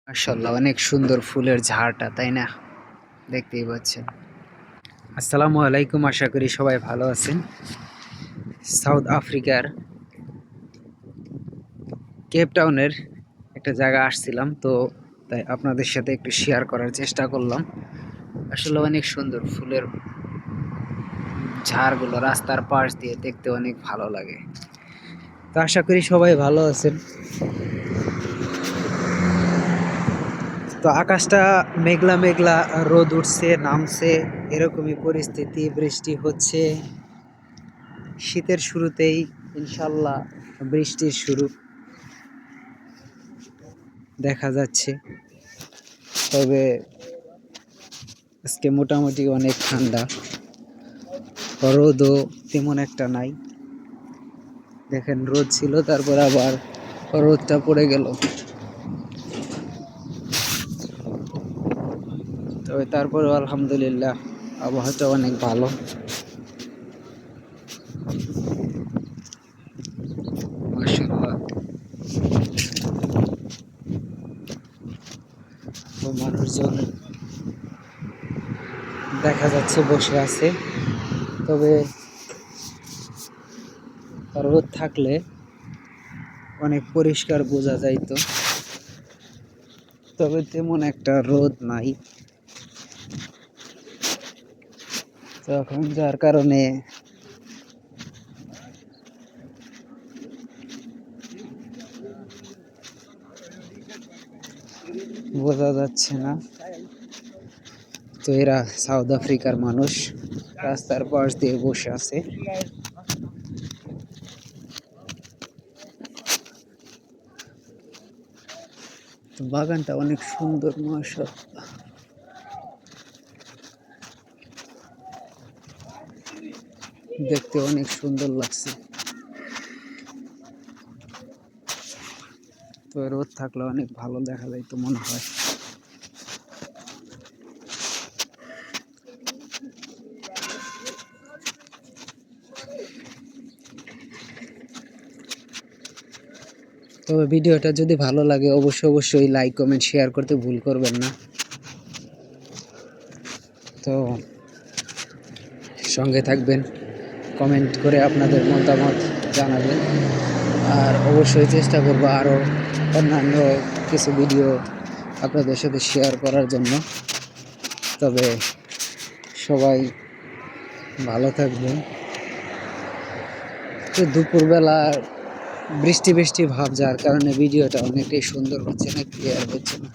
মাশাআল্লাহ অনেক সুন্দর ফুলের ঝাড়টা, তাই না? দেখতেই পাচ্ছেন। আসসালামু আলাইকুম, আশা করি সবাই ভালো আছেন। সাউথ আফ্রিকার কেপ টাউনের একটা জায়গা আসছিলাম, তো তাই আপনাদের সাথে একটু শেয়ার করার চেষ্টা করলাম। আসলে অনেক সুন্দর ফুলের ঝাড়গুলো রাস্তার পাশ দিয়ে দেখতে অনেক ভালো লাগে। তো আশা করি সবাই ভালো আছেন। তো আকাশটা মেঘলা মেঘলা, রোদ উঠছে নামছে, এরকমই পরিস্থিতি। বৃষ্টি হচ্ছে শীতের শুরুতেই, ইনশাল্লাহ বৃষ্টির শুরু দেখা যাচ্ছে। তবে আজকে মোটামুটি অনেক ঠান্ডা, রোদও তেমন একটা নাই। দেখেন, রোদ ছিল, তারপর আবার রোদটা পড়ে গেল। তবে তারপরেও আলহামদুলিল্লাহ আবহাওয়াটা অনেক ভালো। মাশাআল্লাহ। তো মানুষজন দেখা যাচ্ছে বসে আছে। তবে রোদ থাকলে অনেক পরিষ্কার বোঝা যাইতো, তবে তেমন একটা রোদ নাই। তখন যার কারণে বোঝা যাচ্ছে না। তো এরা সাউথ আফ্রিকার মানুষ, রাস্তার পাশ দিয়ে বসে আছে। তো বাগানটা অনেক সুন্দর, মাশাআল্লাহ। দেখতে অনেক সুন্দর লাগছে। তো রোদ থাকলে অনেক ভালো দেখা যায় তো মনে হয়। তবে ভিডিওটা যদি ভালো লাগে অবশ্যই লাইক কমেন্ট শেয়ার করতে ভুল করবেন না। তো সঙ্গে থাকবেন, কমেন্ট করে আপনাদের মতামত জানাবেন। আর অবশ্যই চেষ্টা করব আরও অন্যান্য কিছু ভিডিও আপনাদের সাথে শেয়ার করার জন্য। তবে সবাই ভালো থাকবেন। তো দুপুরবেলা বৃষ্টি বৃষ্টি ভাব, যার কারণে ভিডিওটা অনেকটাই সুন্দর হচ্ছে না, ক্লিয়ার হচ্ছে না।